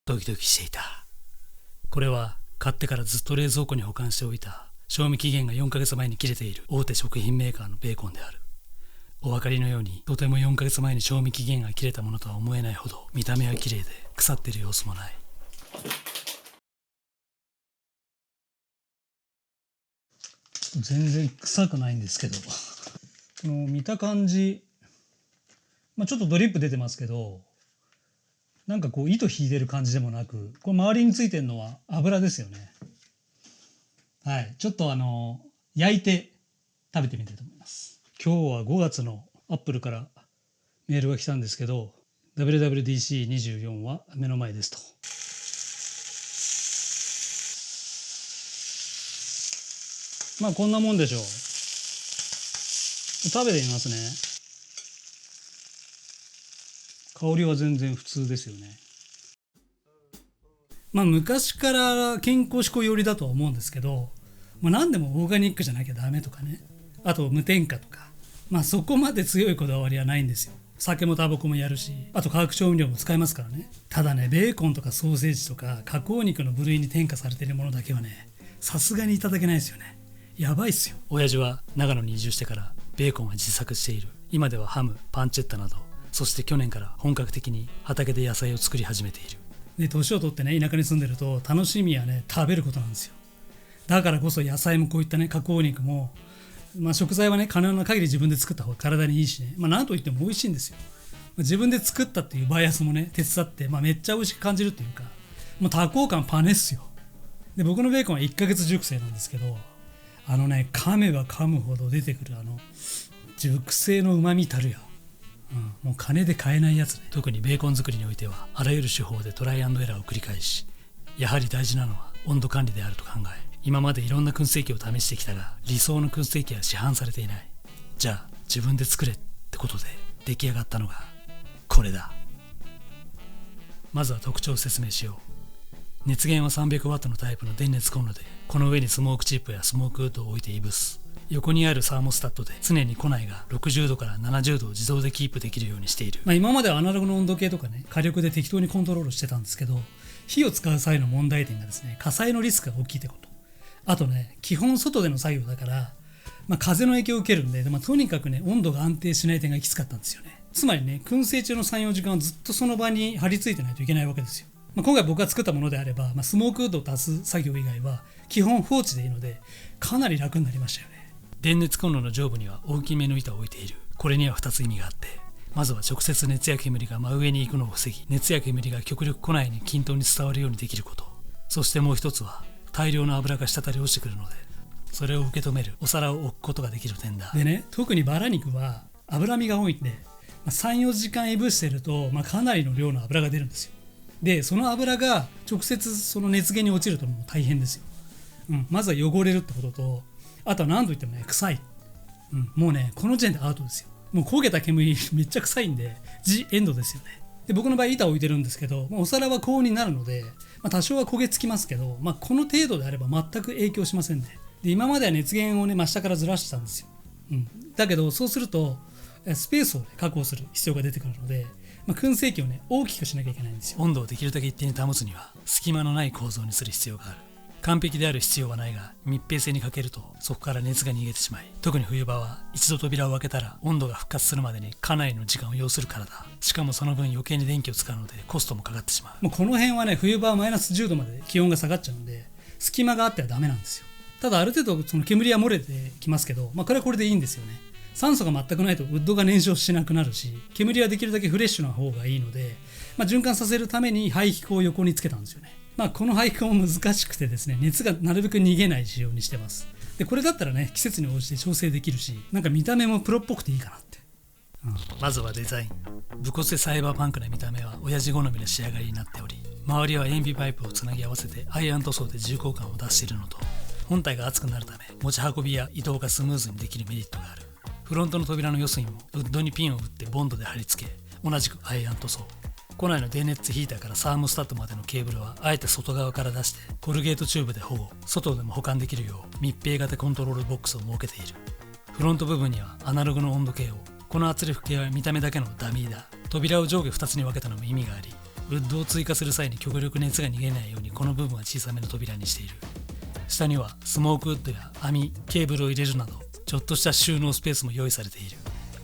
ドキドキしていた。これは買ってからずっと冷蔵庫に保管しておいた賞味期限が4ヶ月前に切れている大手食品メーカーのベーコンである。お分かりのようにとても4ヶ月前に賞味期限が切れたものとは思えないほど見た目は綺麗で腐っている様子もない。全然臭くないんですけどこの見た感じ、ちょっとドリップ出てますけど、なんかこう糸引いてる感じでもなく、これ周りについてるのは油ですよね。はい、ちょっと焼いて食べてみたいと思います。今日は5月のアップルからメールが来たんですけど、 WWDC24 は目の前ですと。こんなもんでしょう。食べてみますね。香りは全然普通ですよね。昔から健康志向寄りだとは思うんですけど、何でもオーガニックじゃなきゃダメとかね、あと無添加とか、そこまで強いこだわりはないんですよ。酒もタバコもやるし、あと化学調味料も使いますからね。ただね、ベーコンとかソーセージとか加工肉の部類に添加されているものだけはね、さすがにいただけないですよね。やばいっすよ。親父は長野に移住してからベーコンは自作している。今ではハム、パンチェッタなど、そして去年から本格的に畑で野菜を作り始めている。で、年を取ってね、田舎に住んでると楽しみはね、食べることなんですよ。だからこそ野菜もこういったね、加工肉も、食材はね、可能な限り自分で作った方が体にいいしね、なんといっても美味しいんですよ。自分で作ったっていうバイアスもね、手伝って、めっちゃ美味しく感じるっていうか、もう多幸感パネっすよ。で、僕のベーコンは1ヶ月熟成なんですけど、噛めば噛むほど出てくる熟成の旨味たるや、もう金で買えないやつね。特にベーコン作りにおいてはあらゆる手法でトライアンドエラーを繰り返し、やはり大事なのは温度管理であると考え、今までいろんな燻製機を試してきたが、理想の燻製機は市販されていない。じゃあ自分で作れってことで出来上がったのがこれだ。まずは特徴を説明しよう。熱源は 300W のタイプの電熱コンロで、この上にスモークチップやスモークウッドを置いていぶす。横にあるサーモスタットで常に庫内が60度から70度を自動でキープできるようにしている。今まではアナログの温度計とかね、火力で適当にコントロールしてたんですけど、火を使う際の問題点がですね、火災のリスクが大きいってこと。あとね、基本外での作業だから、風の影響を受けるんで、とにかくね、温度が安定しない点がきつかったんですよね。つまりね、燻製中の 3,4 時間はずっとその場に張り付いてないといけないわけですよ。今回僕が作ったものであれば、スモークウッドを足す作業以外は基本放置でいいので、かなり楽になりましたよね。電熱コンロの上部には大きめの板を置いている。これには2つ意味があって、まずは直接熱や煙が真上に行くのを防ぎ、熱や煙が極力庫内に均等に伝わるようにできること。そしてもう一つは大量の油が滴り落ちてくるので、それを受け止めるお皿を置くことができる点だ。でね、特にバラ肉は脂身が多いんで、3,4 時間いぶしてると、かなりの量の油が出るんですよ。で、その油が直接その熱源に落ちるともう大変ですよ。まずは汚れるってことと、あとは何といってもね、臭い。もうね、この時点でアウトですよ。もう焦げた煙めっちゃ臭いんで、ジエンドですよね。で、僕の場合板を置いてるんですけど、お皿は高温になるので、多少は焦げつきますけど、この程度であれば全く影響しませんね。で、今までは熱源をね、真下からずらしてたんですよ。だけどそうするとスペースを、確保する必要が出てくるので、燻製機をね、大きくしなきゃいけないんですよ。温度をできるだけ一定に保つには隙間のない構造にする必要がある。完璧である必要はないが、密閉性に欠けるとそこから熱が逃げてしまい、特に冬場は一度扉を開けたら温度が復活するまでにかなりの時間を要するからだ。しかもその分余計に電気を使うのでコストもかかってしまう。もうこの辺はね、冬場はマイナス10度まで気温が下がっちゃうんで、隙間があってはダメなんですよ。ただある程度その煙は漏れてきますけど、これはこれでいいんですよね。酸素が全くないとウッドが燃焼しなくなるし、煙はできるだけフレッシュな方がいいので、循環させるために排気口を横につけたんですよね。この排気口も難しくてですね、熱がなるべく逃げない仕様にしてます。で、これだったらね、季節に応じて調整できるし、見た目もプロっぽくていいかなって。まずはデザイン。武骨でサイバーパンクな見た目は親父好みの仕上がりになっており、周りは塩ビパイプをつなぎ合わせてアイアン塗装で重厚感を出しているのと、本体が熱くなるため持ち運びや移動がスムーズにできるメリットがある。フロントの扉の四隅もウッドにピンを打ってボンドで貼り付け、同じくアイアン塗装。庫内の電熱ヒーターからサーモスタットまでのケーブルはあえて外側から出してコルゲートチューブで保護、外でも保管できるよう密閉型コントロールボックスを設けている。フロント部分にはアナログの温度計を、この圧力計は見た目だけのダミーだ。扉を上下2つに分けたのも意味があり、ウッドを追加する際に極力熱が逃げないようにこの部分は小さめの扉にしている。下にはスモークウッドや網、ケーブルを入れるなどちょっとした収納スペースも用意されている。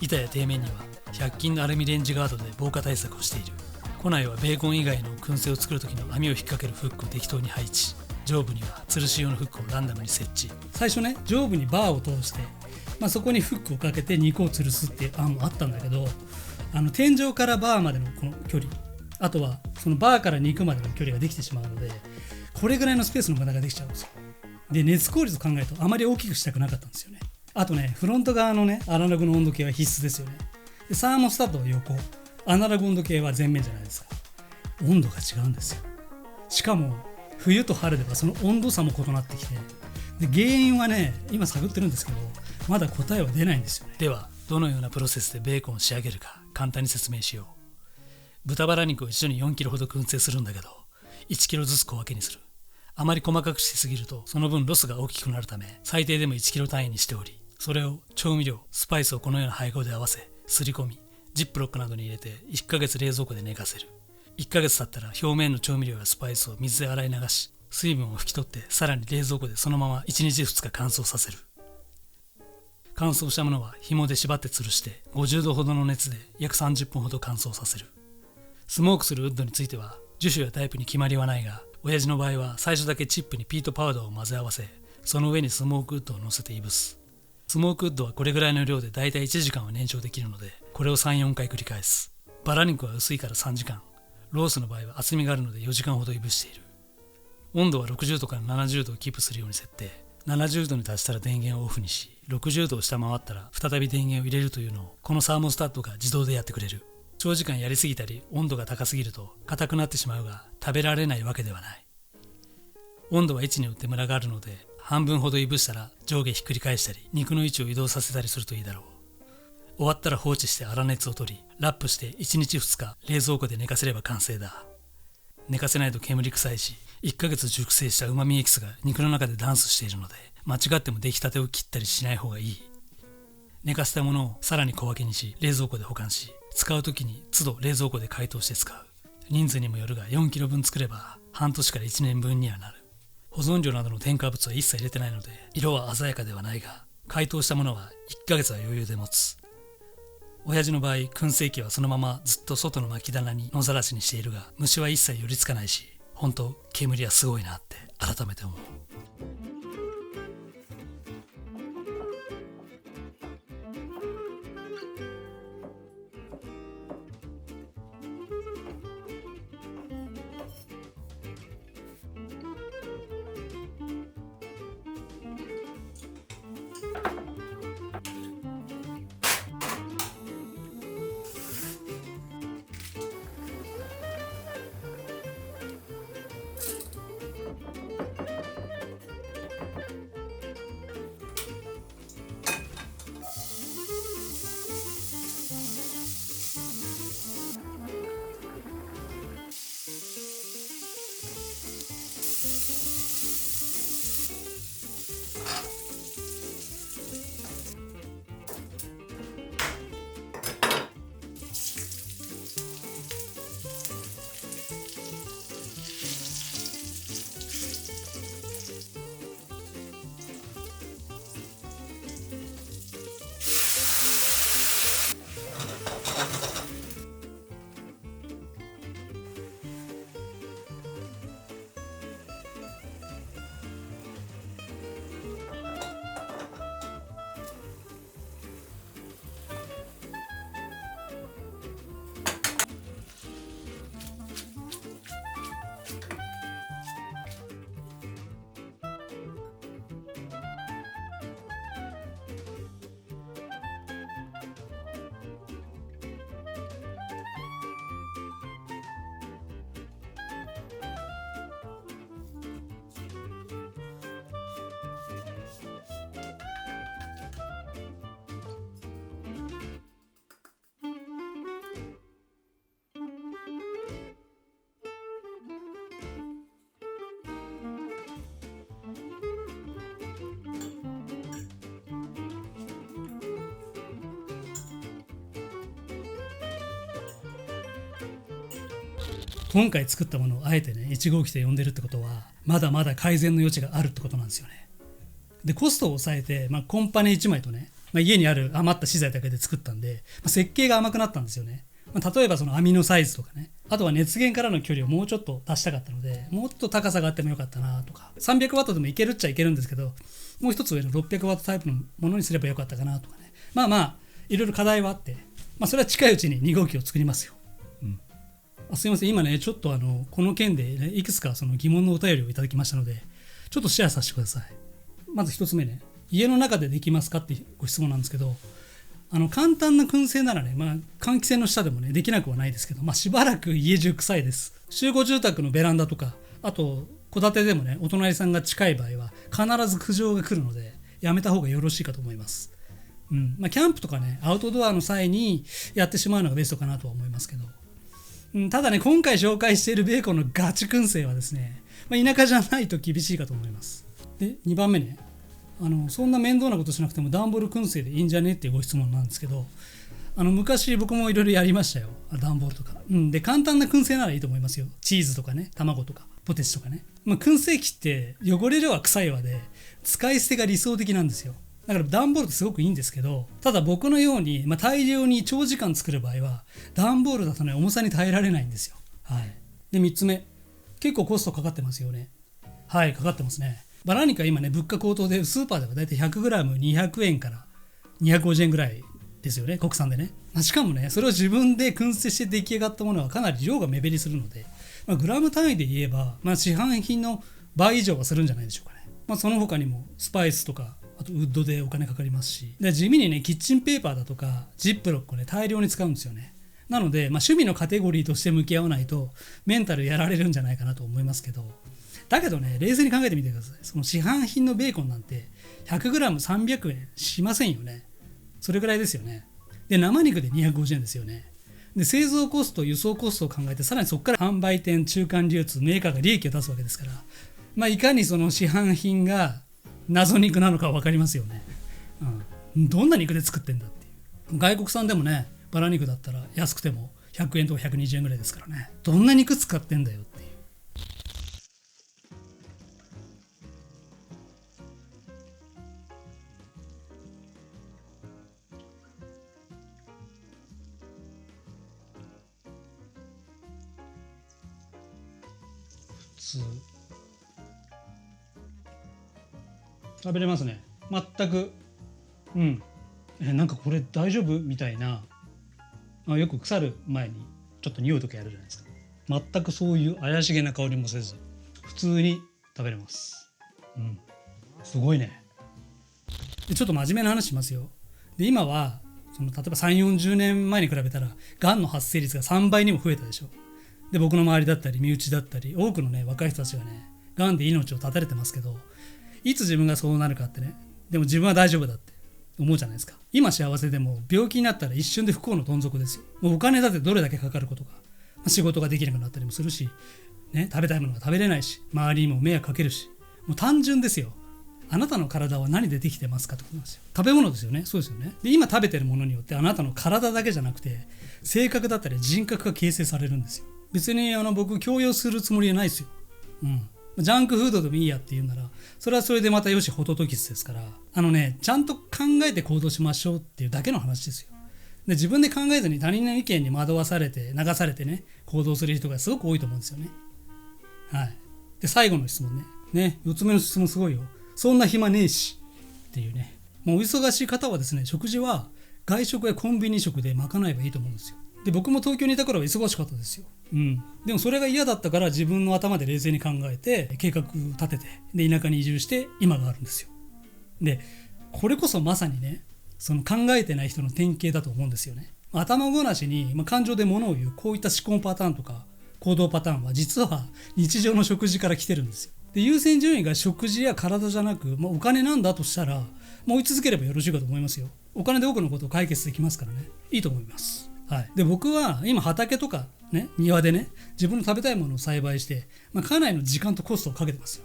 板や底面には100均のアルミレンジガードで防火対策をしている。庫内はベーコン以外の燻製を作る時の網を引っ掛けるフックを適当に配置。上部には吊るし用のフックをランダムに設置。最初ね、上部にバーを通して、そこにフックをかけて肉を吊るすっていう案もあったんだけど、天井からバーまでのこの距離、あとはそのバーから肉までの距離ができてしまうので、これぐらいのスペースの無駄ができちゃうんですよ。で、熱効率を考えるとあまり大きくしたくなかったんですよね。あとね、フロント側のね、アナログの温度計は必須ですよね。で、サーモスタットは横、アナログ温度計は前面じゃないですか。温度が違うんですよ。しかも冬と春ではその温度差も異なってきて、で原因はね、今探ってるんですけど、まだ答えは出ないんですよね。ではどのようなプロセスでベーコンを仕上げるか簡単に説明しよう。豚バラ肉を一度に4キロほど燻製するんだけど、1キロずつ小分けにする。あまり細かくしすぎるとその分ロスが大きくなるため、最低でも1キロ単位にしており、それを調味料、スパイスをこのような配合で合わせ、すり込み、ジップロックなどに入れて1ヶ月冷蔵庫で寝かせる。1ヶ月経ったら表面の調味料やスパイスを水で洗い流し、水分を拭き取ってさらに冷蔵庫でそのまま1日2日乾燥させる。乾燥したものは紐で縛って吊るして50度ほどの熱で約30分ほど乾燥させる。スモークするウッドについては樹種やタイプに決まりはないが、親父の場合は最初だけチップにピートパウダーを混ぜ合わせ、その上にスモークウッドを乗せていぶす。スモークウッドはこれぐらいの量でだいたい1時間は燃焼できるので、これを 3,4 回繰り返す。バラ肉は薄いから3時間、ロースの場合は厚みがあるので4時間ほどいぶしている。温度は60度から70度をキープするように設定。70度に達したら電源をオフにし、60度を下回ったら再び電源を入れるというのをこのサーモスタットが自動でやってくれる。長時間やりすぎたり温度が高すぎると硬くなってしまうが、食べられないわけではない。温度は位置によってムラがあるので、半分ほどいぶしたら上下ひっくり返したり肉の位置を移動させたりするといいだろう。終わったら放置して粗熱を取り、ラップして1日2日冷蔵庫で寝かせれば完成だ。寝かせないと煙臭いし、1ヶ月熟成した旨味エキスが肉の中でダンスしているので、間違っても出来たてを切ったりしない方がいい。寝かせたものをさらに小分けにし、冷蔵庫で保管し、使うときに都度冷蔵庫で解凍して使う。人数にもよるが4キロ分作れば半年から1年分にはなる。保存料などの添加物は一切入れてないので、色は鮮やかではないが、解凍したものは1ヶ月は余裕で持つ。親父の場合、燻製機はそのままずっと外の薪棚に野ざらしにしているが、虫は一切寄りつかないし、本当煙はすごいなって改めて思う。今回作ったものをあえてね1号機で呼んでるってことはまだまだ改善の余地があるってことなんですよね。でコストを抑えて、コンパネ1枚とね、家にある余った資材だけで作ったんで、設計が甘くなったんですよね。例えばその網のサイズとかね、あとは熱源からの距離をもうちょっと足したかったので、もっと高さがあってもよかったなとか、300ワットでもいけるっちゃいけるんですけど、もう一つ上の600ワットタイプのものにすればよかったかなとかね、いろいろ課題はあって、それは近いうちに2号機を作りますよ。すいません、今ねちょっとこの件で、ね、いくつかその疑問のお便りをいただきましたので、ちょっとシェアさせてください。まず一つ目ね、家の中でできますかってご質問なんですけど、簡単な燻製ならね、換気扇の下でもねできなくはないですけど、しばらく家中臭いです。集合住宅のベランダとか、あと戸建てでもねお隣さんが近い場合は必ず苦情が来るのでやめた方がよろしいかと思います。キャンプとかねアウトドアの際にやってしまうのがベストかなとは思いますけど、ただね今回紹介しているベーコンのガチ燻製はですね、田舎じゃないと厳しいかと思います。で2番目ね、そんな面倒なことしなくても段ボール燻製でいいんじゃねっていうご質問なんですけど、昔僕もいろいろやりましたよ、段ボールとか。で簡単な燻製ならいいと思いますよ。チーズとかね、卵とかポテチとかね。燻製機って汚れるは臭いわで使い捨てが理想的なんですよ。だから段ボールってすごくいいんですけど、ただ僕のように、大量に長時間作る場合は段ボールだとね重さに耐えられないんですよ。で3つ目、結構コストかかってますよね。かかってますね。バラ肉は今ね物価高騰でスーパーではだいたい 100g200 円から250円ぐらいですよね、国産でね。しかもねそれを自分で燻製して出来上がったものはかなり量が目減りするので、グラム単位で言えば、市販品の倍以上はするんじゃないでしょうかね。その他にもスパイスとか、あとウッドでお金かかりますし、で地味にねキッチンペーパーだとかジップロックをね大量に使うんですよね。なので、趣味のカテゴリーとして向き合わないとメンタルやられるんじゃないかなと思いますけど、だけどね冷静に考えてみてください。その市販品のベーコンなんて 100g300 円しませんよね。それぐらいですよね。で生肉で250円ですよね。で製造コスト輸送コストを考えて、さらにそこから販売店中間流通メーカーが利益を出すわけですから、いかにその市販品が謎肉なのか分かりますよね。どんな肉で作ってんだっていう。外国産でもねバラ肉だったら安くても100円とか120円ぐらいですからね。どんな肉使ってんだよっていう。食べれますね。全くなんかこれ大丈夫みたいな、よく腐る前にちょっと匂う時あるじゃないですか。全くそういう怪しげな香りもせず普通に食べれます。すごいね。でちょっと真面目な話しますよ。で今はその例えば3、40年前に比べたらがんの発生率が3倍にも増えたでしょ。で僕の周りだったり身内だったり多くのね若い人たちがねがんで命を絶たれてますけど、いつ自分がそうなるかってね、でも自分は大丈夫だって思うじゃないですか。今幸せでも病気になったら一瞬で不幸のどん底ですよ。もうお金だってどれだけかかることか、仕事ができなくなったりもするし、食べたいものが食べれないし、周りにも迷惑かけるし、もう単純ですよ。あなたの体は何でできてますかってことなんですよ。食べ物ですよね。そうですよね。で今食べてるものによってあなたの体だけじゃなくて性格だったり人格が形成されるんですよ。別に僕強要するつもりはないですよ。ジャンクフードでもいいやって言うならそれはそれでまたよしホトトギスですから、ちゃんと考えて行動しましょうっていうだけの話ですよ。で自分で考えずに他人の意見に惑わされて流されてね行動する人がすごく多いと思うんですよね。で最後の質問ね、4つ目の質問すごいよ。そんな暇ねえしっていうね。もうお忙しい方はですね、食事は外食やコンビニ食で賄えばいいと思うんですよ。で僕も東京にいた頃は忙しかったですよ。でもそれが嫌だったから自分の頭で冷静に考えて計画立てて、で田舎に移住して今があるんですよ。でこれこそまさにねその考えてない人の典型だと思うんですよね。頭ごなしに、感情で物を言うこういった思考パターンとか行動パターンは実は日常の食事から来てるんですよ。で優先順位が食事や体じゃなく、お金なんだとしたら追い続ければよろしいかと思いますよ。お金で多くのことを解決できますからね。いいと思います。で僕は今畑とかね庭でね自分の食べたいものを栽培して、かなりの時間とコストをかけてます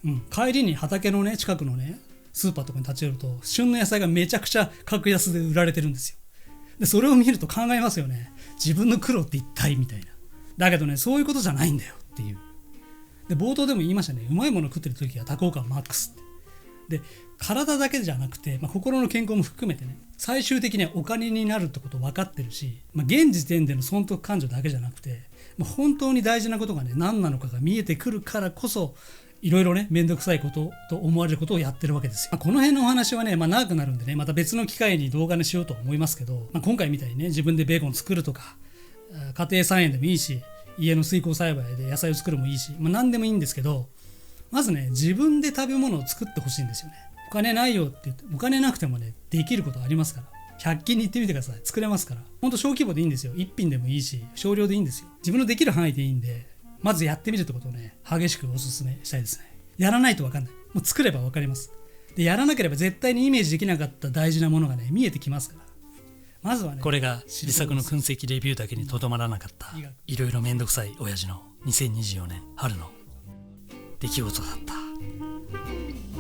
よ。帰りに畑のね近くのねスーパーとかに立ち寄ると旬の野菜がめちゃくちゃ格安で売られてるんですよ。でそれを見ると考えますよね。自分の苦労って一体みたいな。だけどね、そういうことじゃないんだよっていう。で冒頭でも言いましたね、うまいもの食ってる時は多幸感マックスって。で体だけじゃなくて、心の健康も含めてね、最終的にはお金になるってこと分かってるし、現時点での損得感情だけじゃなくて、本当に大事なことがね何なのかが見えてくるからこそ、いろいろねめんどくさいことと思われることをやってるわけですよ。この辺のお話はね、長くなるんでね、また別の機会に動画にしようと思いますけど、今回みたいにね自分でベーコン作るとか、家庭菜園でもいいし、家の水耕栽培で野菜を作るもいいし、何でもいいんですけど、まずね自分で食べ物を作ってほしいんですよね。お金ないよって言って、お金なくてもねできることありますから、100均に行ってみてください。作れますから。ほんと小規模でいいんですよ。1品でもいいし、少量でいいんですよ。自分のできる範囲でいいんで、まずやってみるってことをね激しくお勧めしたいですね。やらないと分かんない。もう作れば分かります。でやらなければ絶対にイメージできなかった大事なものがね見えてきますから。まずはね、これが自作の燻製機レビューだけにとどまらなかった、いろいろめんどくさい親父の2024年春の出来事だった。